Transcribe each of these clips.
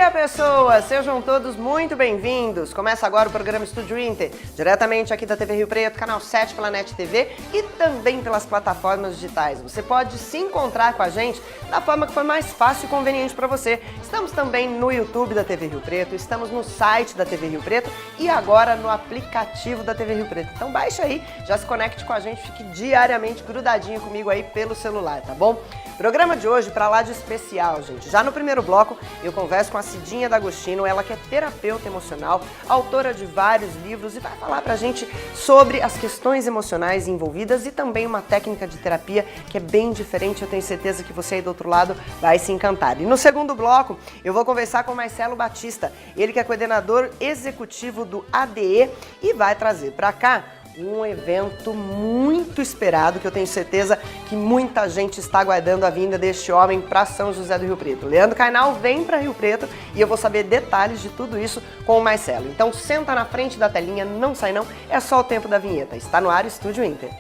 dia, pessoas! Sejam todos muito bem-vindos. Começa agora o programa Estúdio Inter, diretamente aqui da TV Rio Preto, canal 7 pela NET TV e também pelas plataformas digitais. Você pode se encontrar com a gente da forma que for mais fácil e conveniente para você. Estamos também no YouTube da TV Rio Preto, estamos no site da TV Rio Preto e agora no aplicativo da TV Rio Preto. Então baixa aí, já se conecte com a gente, fique diariamente grudadinho comigo aí pelo celular, tá bom? Programa de hoje para lá de especial, gente. Já no primeiro bloco, eu converso com a Cidinha D'Agostino, ela que é terapeuta emocional, autora de vários livros e vai falar pra gente sobre as questões emocionais envolvidas e também uma técnica de terapia que é bem diferente, eu tenho certeza que você aí do outro lado vai se encantar. E no segundo bloco, eu vou conversar com Marcelo Batista, ele que é coordenador executivo do ADE e vai trazer pra cá um evento muito esperado, que eu tenho certeza que muita gente está aguardando a vinda deste homem para São José do Rio Preto. Leandro Carnal vem para Rio Preto e eu vou saber detalhes de tudo isso com o Marcelo. Então senta na frente da telinha, não sai não, é só o tempo da vinheta. Está no ar o Estúdio Inter.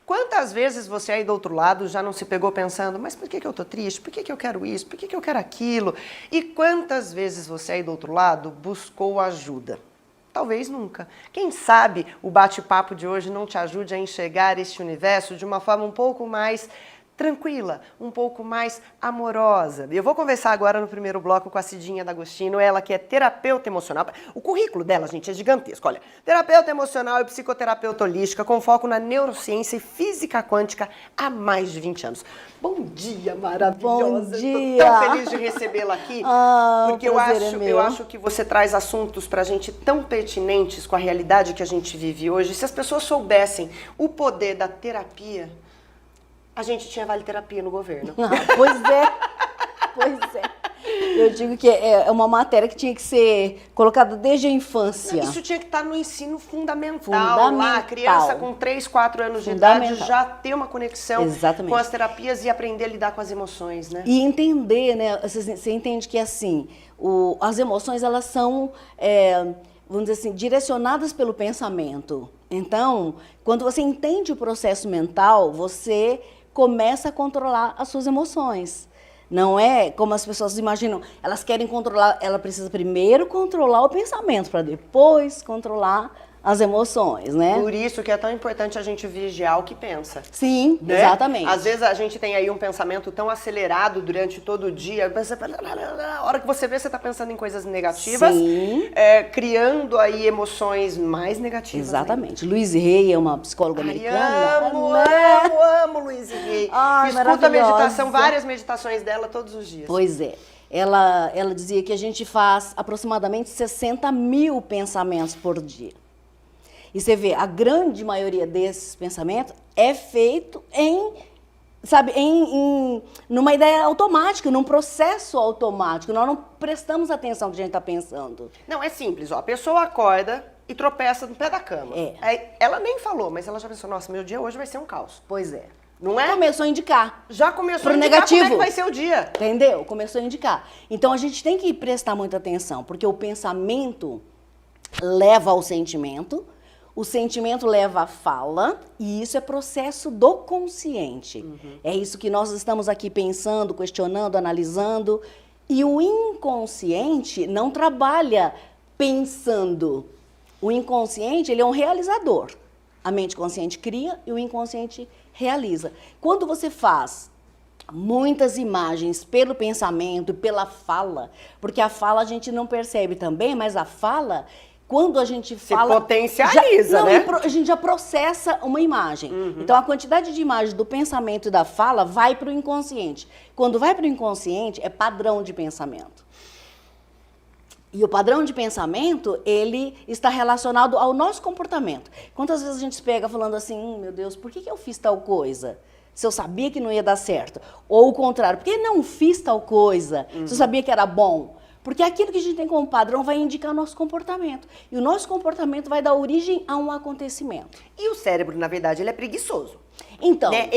Quantas vezes você aí do outro lado já não se pegou pensando, mas por que eu tô triste? Por que eu quero isso? Por que eu quero aquilo? E quantas vezes você aí do outro lado buscou ajuda? Talvez nunca. Quem sabe o bate-papo de hoje não te ajude a enxergar este universo de uma forma um pouco mais tranquila, um pouco mais amorosa. Eu vou conversar agora no primeiro bloco com a Cidinha D'Agostino, ela que é terapeuta emocional. O currículo dela, gente, é gigantesco. Olha, terapeuta emocional e psicoterapeuta holística com foco na neurociência e física quântica há mais de 20 anos. Bom dia, maravilhosa. Bom dia. Tô tão feliz de recebê-la aqui, porque eu acho que você traz assuntos pra gente tão pertinentes com a realidade que a gente vive hoje. Se as pessoas soubessem o poder da terapia, a gente tinha vale terapia no governo. Pois é. Eu digo que é uma matéria que tinha que ser colocada desde a infância. Isso tinha que estar no ensino fundamental. Lá, a criança com 3, 4 anos de idade já ter uma conexão com as terapias e aprender a lidar com as emoções, né? E entender, né? Você entende que assim, as emoções elas são, vamos dizer assim, direcionadas pelo pensamento. Então, quando você entende o processo mental, você começa a controlar as suas emoções. Não é como as pessoas imaginam, elas querem controlar, ela precisa primeiro controlar o pensamento para depois controlar as emoções, né? Por isso que é tão importante a gente vigiar o que pensa. Sim, né? Exatamente. Às vezes a gente tem aí um pensamento tão acelerado durante todo o dia, a hora que você vê, você está pensando em coisas negativas, criando aí emoções mais negativas. Exatamente. Louise Hay é uma psicóloga americana. Amo Louise Hay. Escuto a meditação, várias meditações dela todos os dias. Pois é. Ela dizia que a gente faz aproximadamente 60 mil pensamentos por dia. E você vê, a grande maioria desses pensamentos é feito numa ideia automática, num processo automático. Nós não prestamos atenção no que a gente está pensando. Não, é simples. A pessoa acorda e tropeça no pé da cama. Ela nem falou, mas ela já pensou, nossa, meu dia hoje vai ser um caos. Pois é. Não é? Começou a indicar. Já começou a indicar negativo. Como é que vai ser o dia. Entendeu? Começou a indicar. Então, a gente tem que prestar muita atenção, porque o pensamento leva ao sentimento, o sentimento leva à fala, e isso é processo do consciente. É isso que nós estamos aqui pensando, questionando, analisando. E o inconsciente não trabalha pensando. O inconsciente, ele é um realizador. A mente consciente cria e o inconsciente realiza. Quando você faz muitas imagens pelo pensamento, pela fala, porque a fala a gente não percebe também, mas a fala, quando a gente fala... Se potencializa, né? A gente já processa uma imagem. Então, a quantidade de imagens do pensamento e da fala vai para o inconsciente. Quando vai para o inconsciente, é padrão de pensamento. E o padrão de pensamento, ele está relacionado ao nosso comportamento. Quantas vezes a gente se pega falando assim, meu Deus, por que eu fiz tal coisa? Se eu sabia que não ia dar certo. Ou o contrário, por que não fiz tal coisa? Se eu sabia que era bom. Porque aquilo que a gente tem como padrão vai indicar o nosso comportamento. E o nosso comportamento vai dar origem a um acontecimento. E o cérebro, na verdade, ele é preguiçoso. Então, Né?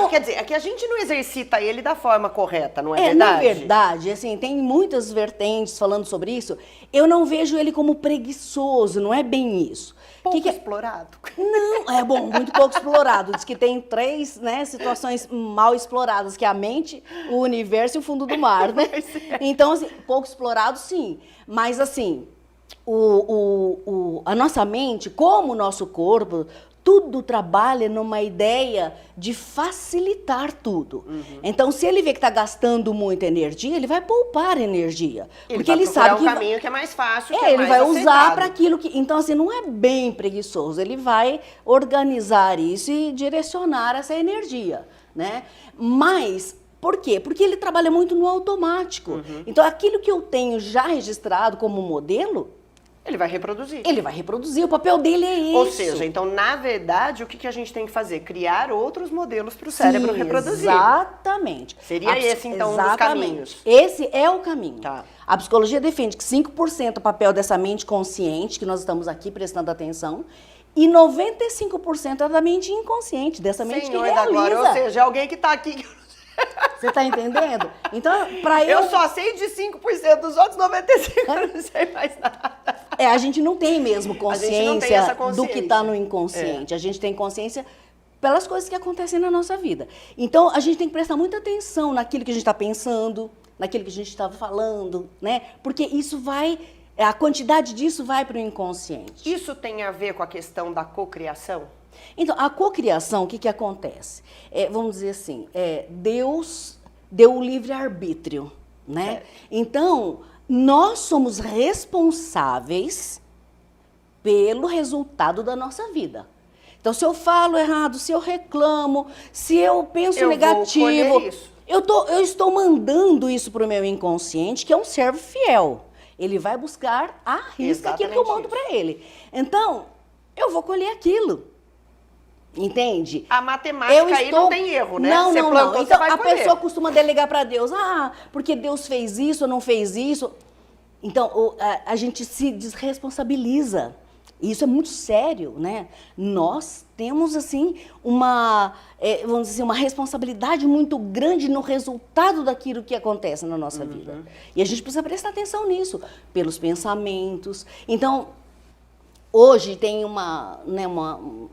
Quer dizer, é que a gente não exercita ele da forma correta, não é verdade? na verdade, assim, tem muitas vertentes falando sobre isso. Eu não vejo ele como preguiçoso, não é bem isso. Pouco explorado. Não, é bom, muito pouco explorado. Diz que tem 3, né, situações mal exploradas, que é a mente, o universo e o fundo do mar, né? Então, assim, pouco explorado, sim. Mas, assim, a nossa mente, como o nosso corpo, tudo trabalha numa ideia de facilitar tudo. Então, se ele vê que está gastando muita energia, ele vai poupar energia. Porque ele sabe que um caminho que é mais fácil, que é ele mais vai aceitado. usar para aquilo que... Então, assim, não é bem preguiçoso. Ele vai organizar isso e direcionar essa energia, né? Mas... Por quê? Porque ele trabalha muito no automático. Então, aquilo que eu tenho já registrado como modelo... Ele vai reproduzir. Ele vai reproduzir, o papel dele é isso. Ou seja, então, na verdade, o que a gente tem que fazer? Criar outros modelos para o cérebro reproduzir. Exatamente. Seria esse, então, um dos caminhos. Esse é o caminho. Tá. A psicologia defende que 5% é o papel dessa mente consciente, que nós estamos aqui prestando atenção, e 95% é da mente inconsciente, dessa mente que realiza. Da glória, ou seja, alguém que está aqui... Você está entendendo? Então, para eu só sei de 5%, dos outros 95% eu não sei mais nada. A gente não tem mesmo consciência, do que está no inconsciente. A gente tem consciência pelas coisas que acontecem na nossa vida. Então, a gente tem que prestar muita atenção naquilo que a gente está pensando, naquilo que a gente está falando, né? Porque isso vai... A quantidade disso vai para o inconsciente. Isso tem a ver com a questão da cocriação? Então, a cocriação, o que acontece? Vamos dizer assim, Deus deu o livre-arbítrio, né? Então, nós somos responsáveis pelo resultado da nossa vida. Então, se eu falo errado, se eu reclamo, se eu penso negativo, eu estou mandando isso para o meu inconsciente, que é um servo fiel. Ele vai buscar a risca aquilo que eu mando para ele. Então, eu vou colher aquilo. Entende? A matemática aí não tem erro, né? Não, você não, plantou, não. Então, você vai a colher. pessoa costuma delegar para Deus. Ah, porque Deus fez isso ou não fez isso. Então, a gente se desresponsabiliza. E isso é muito sério, né? Nós temos, assim, vamos dizer, uma responsabilidade muito grande no resultado daquilo que acontece na nossa vida. E a gente precisa prestar atenção nisso, pelos pensamentos. Então, hoje tem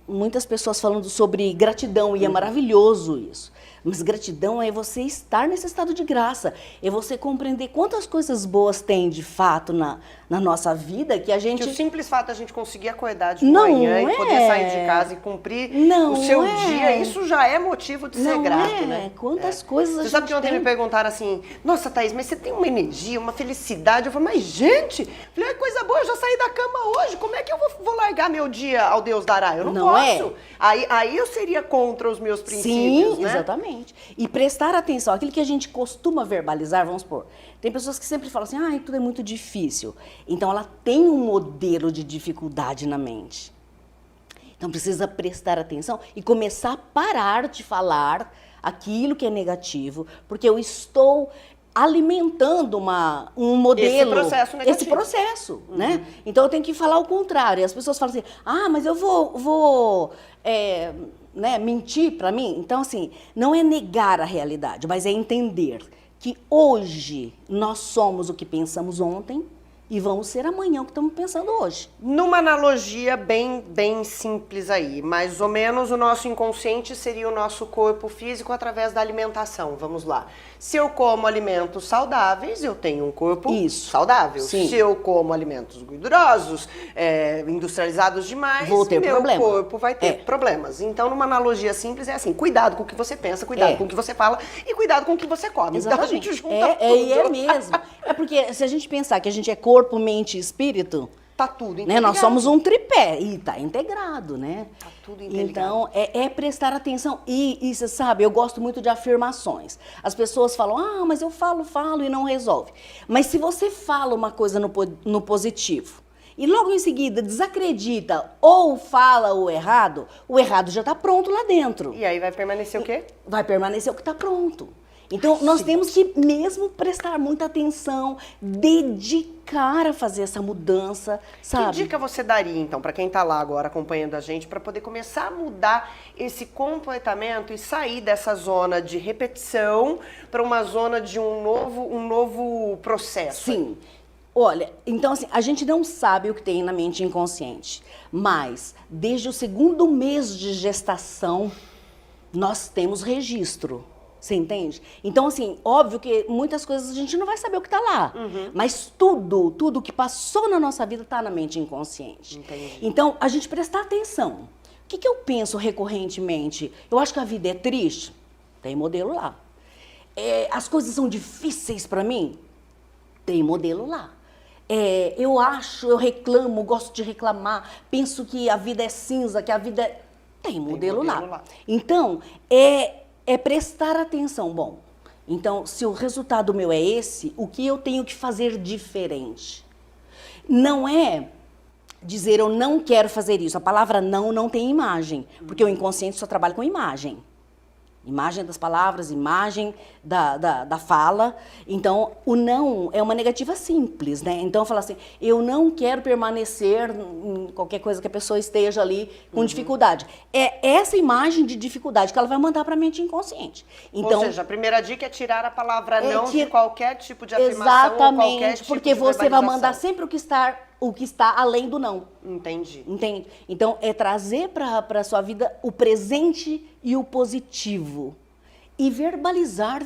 muitas pessoas falando sobre gratidão, e é maravilhoso isso. Mas gratidão é você estar nesse estado de graça, é você compreender quantas coisas boas tem de fato na nossa vida que a gente... Que o simples fato de a gente conseguir acordar de manhã e poder sair de casa e cumprir o seu dia, isso já é motivo de ser grato, né? Quantas coisas a gente tem. Você sabe que ontem me perguntaram assim, nossa, Thaís, mas você tem uma energia, uma felicidade? Eu falei, mas gente, falei, coisa boa, eu já saí da cama hoje, como é que eu vou largar meu dia ao Deus dará? Eu não posso. Aí eu seria contra os meus princípios, Sim, né? exatamente. E prestar atenção, aquilo que a gente costuma verbalizar, vamos supor, tem pessoas que sempre falam assim, tudo é muito difícil. Então, ela tem um modelo de dificuldade na mente. Então, precisa prestar atenção e começar a parar de falar aquilo que é negativo, porque eu estou alimentando um modelo. Esse processo negativo. Esse processo, né? Então, eu tenho que falar o contrário. As pessoas falam assim, mas eu vou mentir para mim? Então, assim, não é negar a realidade, mas é entender que hoje nós somos o que pensamos ontem e vamos ser amanhã o que estamos pensando hoje. Numa analogia bem simples aí, mais ou menos o nosso inconsciente seria o nosso corpo físico através da alimentação. Vamos lá. Se eu como alimentos saudáveis, eu tenho um corpo saudável. Sim. Se eu como alimentos gordurosos, industrializados demais, vou ter meu problema. corpo vai ter problemas. Então, numa analogia simples, é assim, cuidado com o que você pensa, cuidado com o que você fala e cuidado com o que você come. Exatamente. Então, a gente junta tudo. E é mesmo. É porque se a gente pensar que a gente é corpo, mente e espírito... Tá tudo integrado. Né? Nós somos um tripé e tá integrado, né? Tá tudo integrado. Então, é prestar atenção. E você sabe, eu gosto muito de afirmações. As pessoas falam, mas eu falo e não resolve. Mas se você fala uma coisa no positivo e logo em seguida desacredita ou fala o errado já está pronto lá dentro. E aí vai permanecer o quê? Vai permanecer o que está pronto. Então, nós temos que mesmo prestar muita atenção, dedicar a fazer essa mudança, sabe? Que dica você daria, então, para quem está lá agora acompanhando a gente, para poder começar a mudar esse comportamento e sair dessa zona de repetição para uma zona de um novo processo? Sim. Olha, então assim, a gente não sabe o que tem na mente inconsciente, mas desde o segundo mês de gestação, nós temos registro. Você entende? Então, assim, óbvio que muitas coisas a gente não vai saber o que está lá. Mas tudo que passou na nossa vida está na mente inconsciente. Entendi. Então, a gente prestar atenção. O que eu penso recorrentemente? Eu acho que a vida é triste? Tem modelo lá. As coisas são difíceis para mim? Tem modelo lá. Eu reclamo, gosto de reclamar, penso que a vida é cinza, que a vida é... Tem modelo lá. Então, é prestar atenção. Bom, então, se o resultado meu é esse, o que eu tenho que fazer diferente? Não é dizer eu não quero fazer isso. A palavra não tem imagem, porque o inconsciente só trabalha com imagem. Imagem das palavras, imagem da fala. Então, o não é uma negativa simples, né? Então, falar assim, eu não quero permanecer em qualquer coisa que a pessoa esteja ali com dificuldade. É essa imagem de dificuldade que ela vai mandar para a mente inconsciente. Então, ou seja, a primeira dica é tirar a palavra não de qualquer tipo de afirmação. Exatamente, ou qualquer tipo porque de você vai mandar verbalização. sempre o que está além do não. Entendi. Entende? Então, é trazer para a sua vida o presente e o positivo. E verbalizar,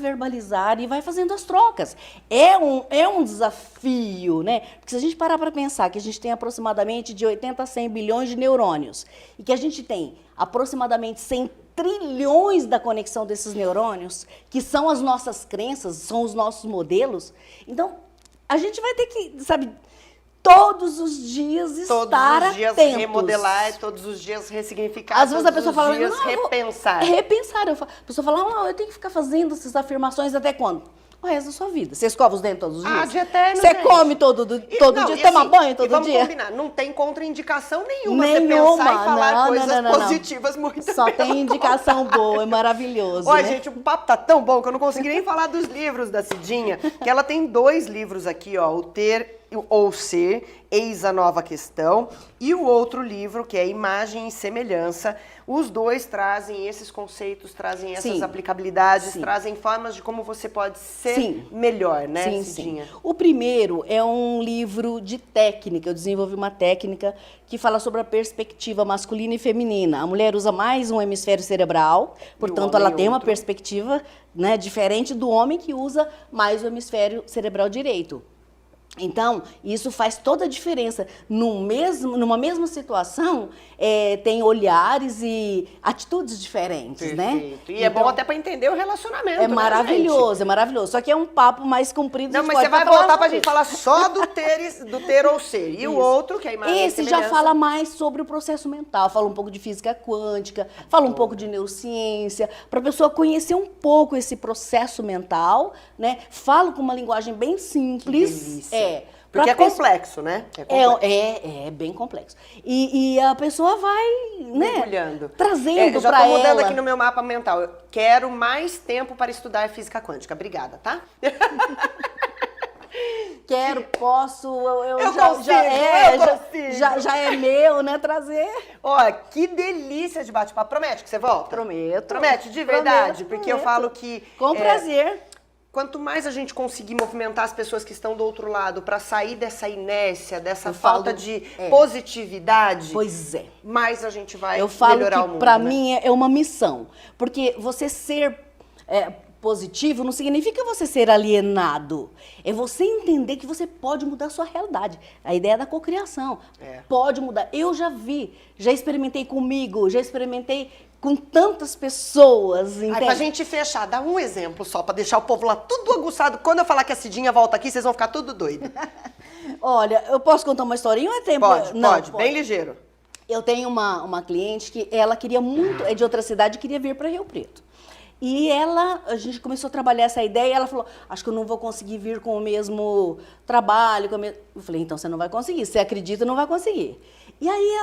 e vai fazendo as trocas. É um desafio, né? Porque se a gente parar para pensar que a gente tem aproximadamente de 80 a 100 bilhões de neurônios e que a gente tem aproximadamente 100 trilhões da conexão desses neurônios, que são as nossas crenças, são os nossos modelos, então a gente vai ter que, sabe, todos os dias estar Todos os dias atentos. remodelar, todos os dias ressignificar, Às vezes a pessoa fala, todos os dias não, eu vou repensar. repensar. A pessoa fala, não, eu tenho que ficar fazendo essas afirmações até quando? O resto da sua vida. Você escova os dentes todos os dias? De eterno, Você gente. come todo Não, dia? e Toma assim, banho e todo vamos dia? combinar, não tem contraindicação nenhuma você Nenhuma. pensar e falar Não, coisas não. positivas muito Só pelo tem indicação boa, é maravilhoso. Olha, né? gente, o papo tá tão bom que eu não consegui nem falar dos livros da Cidinha, que ela tem 2 livros aqui, ó, o Ter ou Ser, Eis a Nova Questão, e o outro livro, que é Imagem e Semelhança. Os dois trazem esses conceitos, trazem essas Sim. aplicabilidades, Sim. trazem formas de como você pode ser Sim. melhor, né, Sim, Cidinha? sim. O primeiro é um livro de técnica. Eu desenvolvi uma técnica que fala sobre a perspectiva masculina e feminina. A mulher usa mais um hemisfério cerebral, portanto, homem ela tem uma outro. perspectiva, né, diferente do homem que usa mais o hemisfério cerebral direito. Então, isso faz toda a diferença. Numa mesma situação, tem olhares e atitudes diferentes, né? Perfeito. E é bom até para entender o relacionamento, É né, maravilhoso, gente? é maravilhoso. Só que é um papo mais comprido. Não, a gente mas você pode vai falar voltar pra sobre gente falar só do ter ou ser. E o Isso. outro, que é a imagem e Esse já semelhança. fala mais sobre o processo mental, fala um pouco de física quântica, fala um pouco de neurociência, para a pessoa conhecer um pouco esse processo mental, né? Fala com uma linguagem bem simples. Que delícia. Pra Porque é pessoa- complexo, né? É complexo. É bem complexo. E a pessoa vai, né? Mergulhando. Trazendo Eu já para tô mudando ela. aqui no meu mapa mental. Eu quero mais tempo para estudar física quântica. Obrigada, tá? Quero, posso, eu consigo. já é meu, né? Trazer. Ó, que delícia de bate-papo. Promete que você volta? Prometo. Promete, de verdade. Prometo, Porque eu prometo. falo que... Com prazer. Quanto mais a gente conseguir movimentar as pessoas que estão do outro lado para sair dessa inércia, dessa Eu falta falo- de positividade, Pois é. mais a gente vai Eu falo melhorar o que mundo, para né? mim é uma missão. Porque você ser positivo não significa você ser alienado. É você entender que você pode mudar a sua realidade. A ideia da cocriação. Pode mudar. Eu já vi, já experimentei comigo, já experimentei com tantas pessoas, Aí, entende? pra gente fechar, dá um exemplo só, pra deixar o povo lá tudo aguçado. Quando eu falar que a Cidinha volta aqui, vocês vão ficar tudo doido. Olha, eu posso contar uma historinha ou é tempo? Pode, Não, pode, bem ligeiro. Eu tenho uma cliente que ela queria muito, é de outra cidade, queria vir para Rio Preto. E a gente começou a trabalhar essa ideia e ela falou, acho que eu não vou conseguir vir com o mesmo trabalho. Eu falei, então você não vai conseguir, você acredita, não vai conseguir. E aí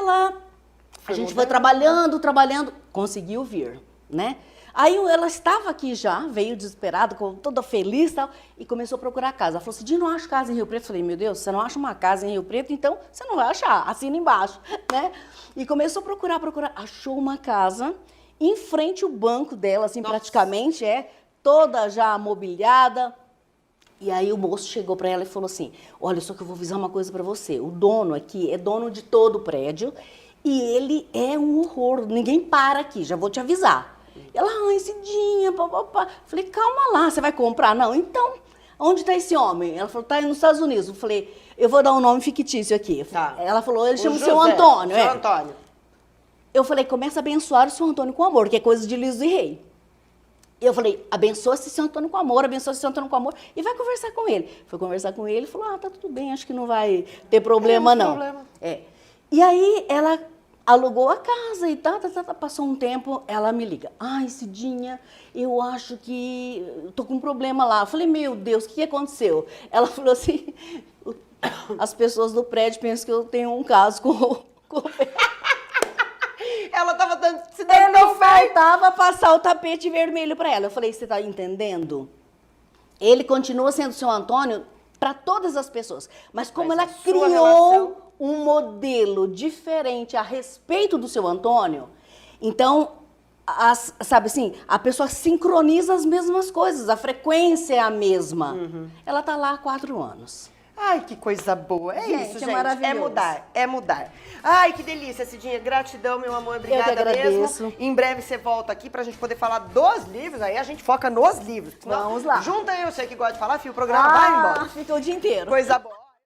a gente foi trabalhando, conseguiu vir, né? Aí ela estava aqui já, veio desesperada, toda feliz e tal, e começou a procurar casa. Ela falou assim, não acho casa em Rio Preto. Eu falei, meu Deus, você não acha uma casa em Rio Preto, então você não vai achar, assina embaixo, né? E começou a procurar, achou uma casa em frente ao banco dela, assim, praticamente, toda já mobiliada. E aí o moço chegou para ela e falou assim, olha, só que eu vou avisar uma coisa para você, o dono aqui é dono de todo o prédio e ele é um horror, ninguém para aqui, já vou te avisar. Ela, Cidinha, papapá. Falei, calma lá, você vai comprar? Não, então, onde está esse homem? Ela falou, tá aí nos Estados Unidos. Eu falei, eu vou dar um nome fictício aqui. Tá. Ela falou, ele chama o José, seu Antônio. Seu Antônio. Eu falei, começa a abençoar o seu Antônio com amor, que é coisa de liso e rei. Eu falei, abençoa esse seu Antônio com amor, abençoa esse seu Antônio com amor, e vai conversar com ele. Foi conversar com ele, falou, tá tudo bem, acho que não vai ter problema, não. Problema. E aí ela alugou a casa e passou um tempo, ela me liga. Cidinha, eu acho que eu tô com um problema lá. Eu falei, meu Deus, o que aconteceu? Ela falou assim, as pessoas do prédio pensam que eu tenho um caso com Ela tava se dando Ele tão bem. faltava passar o tapete vermelho para ela. Eu falei, você tá entendendo? Ele continua sendo seu Antônio para todas as pessoas. Mas como Mas ela a sua criou relação- um modelo diferente a respeito do seu Antônio, então, sabe assim, a pessoa sincroniza as mesmas coisas, a frequência é a mesma. Ela tá lá há 4 anos. Ai, que coisa boa. Gente, Isso, é gente. maravilhoso. É mudar. Ai, que delícia, Cidinha. Gratidão, meu amor. Obrigada Eu que agradeço. mesmo. Em breve você volta aqui pra gente poder falar dos livros. Aí a gente foca nos livros. Vamos lá. Junta aí, você que gosta de falar, filho, o programa vai embora. Fica o dia inteiro. Coisa boa.